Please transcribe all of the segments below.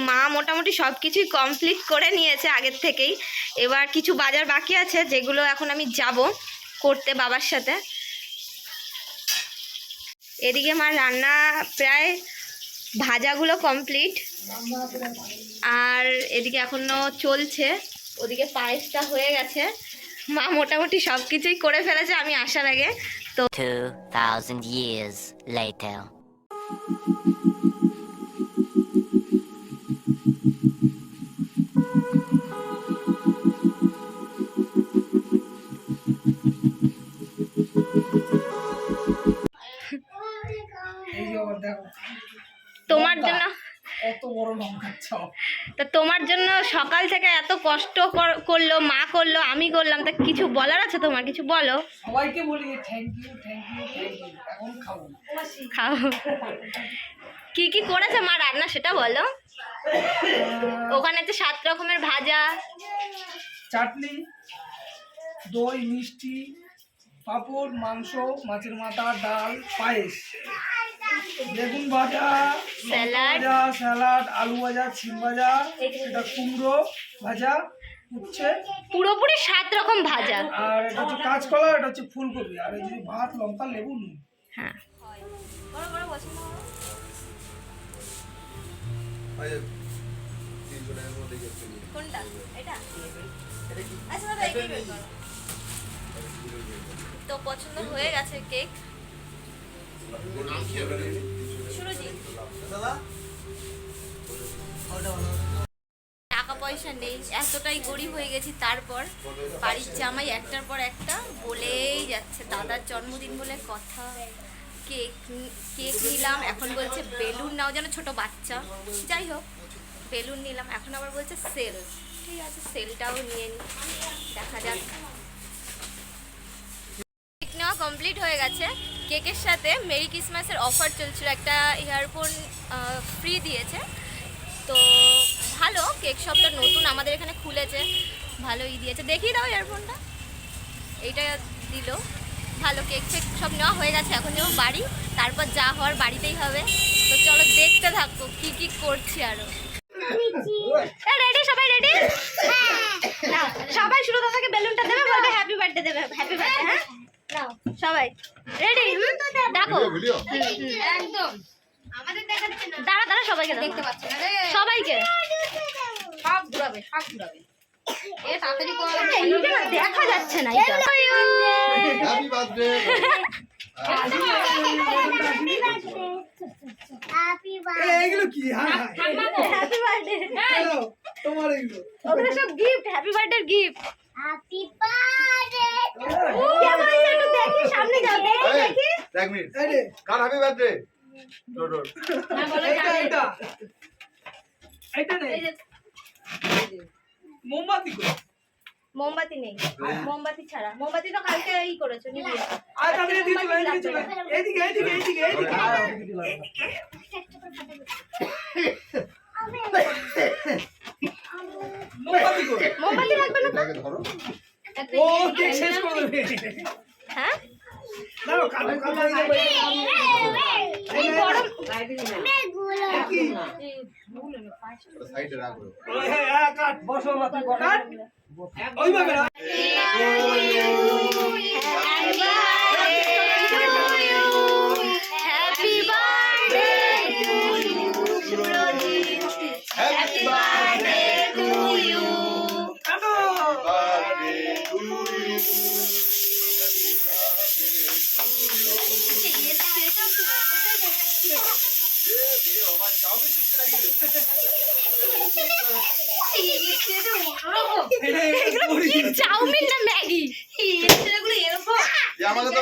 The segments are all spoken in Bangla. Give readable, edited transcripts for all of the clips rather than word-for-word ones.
মা মোটামুটি সব কিছুই কমপ্লিট করে নিয়েছে আগের থেকেই। এবার কিছু বাজার বাকি আছে যেগুলো এখন আমি যাব করতে বাবার সাথে। এদিকে মা রান্না প্রায় ভাজাগুলো কমপ্লিট, আর এদিকে এখনো চলছে। ওদিকে পায়েসটা হয়ে গেছে, মা মোটামুটি সব কিছুই করে ফেলেছে আমি আসার আগে। তো 2000 years later. তোমার জন্য এত বড় লঙ্কা চপ, তা তোমার জন্য সকাল থেকে এত কষ্ট করলো, মা করলো, আমি করলাম, তা কিছু বলার আছে তোমার? কিছু বলো। সবাইকে বলি thank you thank you thank you. এখন খাবো খাও। কি কি করেছে মা রান্না সেটা বলো। ওখানে তো 7 রকমের ভাজা, চাটনি, দই, মিষ্টি, পাঁপড়, মাংস, মাছের মাথা, ডাল, পায়েস, বেগুন ভাজা, স্যালাড, স্যালাড, আলু ভাজা, সিম ভাজা, এটা কুমড়ো ভাজা, উচ্ছে, পুরোপুরি 7 রকম ভাজা। আর এটা হচ্ছে কাঁচকলা, এটা হচ্ছে ফুলকপি, আর এই যে ভাত, লঙ্কা, লেবু, নুন। হ্যাঁ, কোনটা এটা? আচ্ছা দাদা এইটাই বের করো। তো পছন্দ হয়ে গেছে কেক। টাকা পয়সা নেই, এতটাই গরিব হয়ে গেছি, তারপর বাড়ির জামাই একটার পর একটা বলেই যাচ্ছে দাদার জন্মদিন বলে কথা। কেক কেক নিলাম, এখন বলছে বেলুন নাও, যেন ছোট বাচ্চা। যাই হোক, বেলুন নিলাম, এখন আবার বলছে সেল। ঠিক আছে, সেলটাও নিয়ে নিই, দেখা যাক। কেক নেওয়া কমপ্লিট হয়ে গেছে। কেকের সাথে মেরি ক্রিসমাসের অফার চলছিল, একটা ইয়ারফোন ফ্রি দিয়েছে। তো ভালো, কেক শপটা নতুন আমাদের এখানে খুলেছে, ভালোই দিয়েছে। দেখিয়ে দাও ইয়ারফোনটা, এইটা দিল। ভালো, কেক ফেক সব নেওয়া হয়ে গেছে, এখন যাবো বাড়ি, তারপর যা হওয়ার বাড়িতেই হবে। তো চলো দেখতে থাকো কি কি করছি আরো। রেডি? সবাই রেডি? নাও সবাই শুরু থেকে বেলুনটা দেবে, বলবে হ্যাপি বার্থডে দেবে, হ্যাপি বার্থডে। হ্যাঁ নাও সবাই রেডি? দেখো একদম আমাদের দেখাচ্ছে না, দাঁড়া দাঁড়া, সবাইকে দেখতে পাচ্ছি না রে, সবাইকে সব ঘুরাবে, সব ঘুরাবে। এ তাড়াতাড়ি কর, এইটা দেখা যাচ্ছে না। এটা হ্যাপি বার্থডে, হ্যাপি বার্থডে। এইগুলো কি? হ্যাঁ হ্যাপি বার্থডে তোমার, এগুলো ওগুলো সব gift, happy birthday gift. Happy birthday. কেমন হয়েছে একটু দেখি, সামনে যাও, দেখি দেখি। এক মিনিট, কার হ্যাপি বার্থডে? ডোডো না বলো, এইটা এইটা নেই, মোমবাতি কো? মোমবাতি নেই, মোমবাতি ছাড়া। মোমবাতি তো কালকে ই করেছো, নিয়ে আর তাহলে দিয়ে চলে, এইদিকে চলে, এইদিকে এইদিকে এইদিকে এইদিকে। মোমবাতি কো? মোমবাতি লাগবে না আগে ধরো। ও কেক শেষ করে দেবে। হ্যাঁ, দাও কাটো কাটো, এই গরম কি সাইডে রাখো। হ্যাঁ কাট, বসো মাথা কাট, ওইভাবে না। Happy birthday to you, happy birthday to you. কাটো। চাউমিন না ম্যাগি? আমাকে তো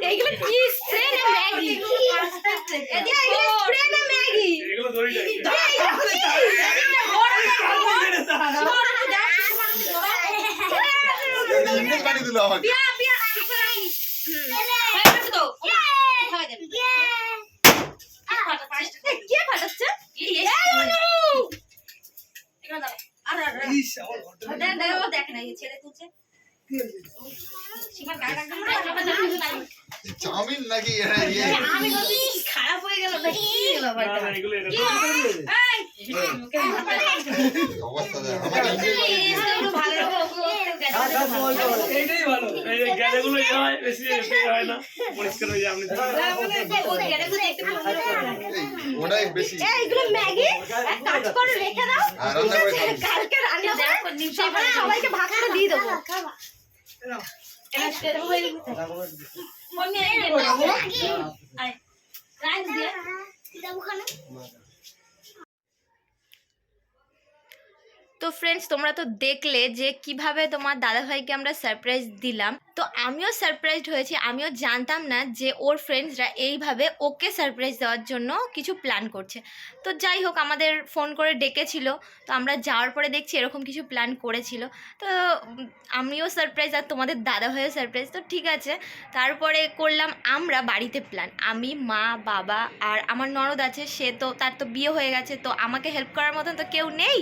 এইগুলো কি স্প্রে না ম্যাগি? এগুলো স্প্রে না ম্যাগি? এগুলো ধরি না। ইংলিশ বানিয়ে দিল আমাকে। কে ফাটাচ্ছে? চাউমিন নাকি? খারাপ হয়ে গেল। অবস্থা দেখ আমার এইটাই ভালো। গ্যালাগুলো হয় বেশি হয় না, পরিষ্কার হয়ে যায়। আপনি ওটাই বেশি এইগুলো ম্যাগি এক কাজ করে রেখে দাও, রান্না করে খাবি। কালকে রান্না করে সেখানে সবাইকে ভাগ করে দিয়ে দেবো। তো ফ্রেন্ডস, তোমরা তো দেখলে যে কিভাবে তোমার দাদাভাইকে আমরা সারপ্রাইজ দিলাম। তো আমিও সারপ্রাইজড হয়েছি। আমিও জানতাম না যে ওর ফ্রেন্ডসরা এইভাবে ওকে সারপ্রাইজ দেওয়ার জন্য কিছু প্ল্যান করছে। তো যাই হোক, আমাদের ফোন করে ডেকেছিল, তো আমরা যাওয়ার পরে দেখছি এরকম কিছু প্ল্যান করেছিল। তো আমিও সারপ্রাইজ আর তোমাদের দাদাভাইও সারপ্রাইজ। তো ঠিক আছে, তারপরে করলাম আমরা বাড়িতে প্ল্যান। আমি, মা, বাবা আর আমার ননদ আছে, সে তো তার তো বিয়ে হয়ে গেছে, তো আমাকে হেল্প করার মতন তো কেউ নেই।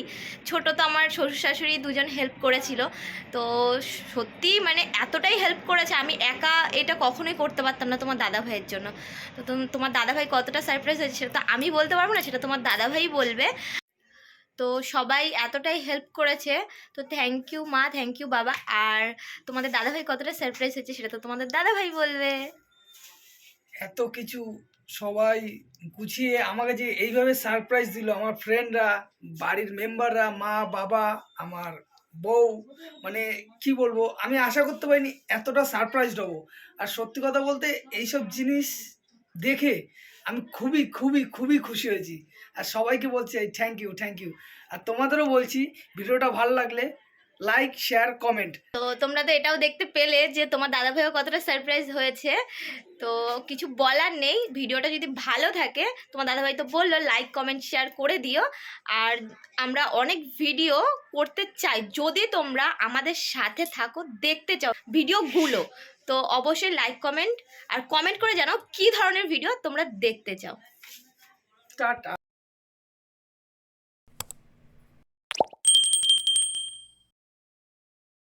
ছোট তো আমার শ্বশুর শাশুড়ি দুজন হেল্প করেছিল। তো সত্যি মানে এতটাই হেল্প করেছে, আমি একা এটা কখনোই করতে পারতাম না তোমার দাদা ভাইয়ের জন্য। তো তোমার দাদা ভাই কতটা সারপ্রাইজ হয়েছে সেটা তো আমি বলতে পারবো না, সেটা তোমার দাদা ভাই বলবে। তো সবাই এতটাই হেল্প করেছে, তো থ্যাংক ইউ মা, থ্যাংক ইউ বাবা। আর তোমাদের দাদা ভাই কতটা সারপ্রাইজ হয়েছে সেটা তো তোমাদের দাদা ভাই বলবে। এত কিছু সবাই গুছিয়ে আমাকে যে এইভাবে সারপ্রাইজ দিল, আমার ফ্রেন্ডরা, বাড়ির মেম্বাররা, মা বাবা, আমার বউ, মানে কি বলবো, আমি আশা করতে পারিনি এতটা সারপ্রাইজড হব। আর সত্যি কথা বলতে এইসব জিনিস দেখে আমি খুবই খুবই খুবই খুশি হয়েছি। আর সবাইকে বলছি থ্যাংক ইউ, থ্যাংক ইউ। আর তোমাদেরও বলছি ভিডিওটা ভালো লাগলে লাইক, শেয়ার, কমেন্ট। তো তোমরা তো এটাও দেখতে পেলে যে তোমার দাদা ভাইও কতটা সারপ্রাইজ হয়েছে। তো কিছু বলার নেই, ভিডিওটা যদি ভালো থাকে, তোমার দাদা ভাই তো বললো লাইক, কমেন্ট, শেয়ার করে দিও। আর আমরা অনেক ভিডিও করতে চাই, যদি তোমরা আমাদের সাথে থাকো, দেখতে চাও ভিডিওগুলো, তো অবশ্যই লাইক, কমেন্ট আর কমেন্ট করে জানাও কী ধরনের ভিডিও তোমরা দেখতে চাও। টাটা।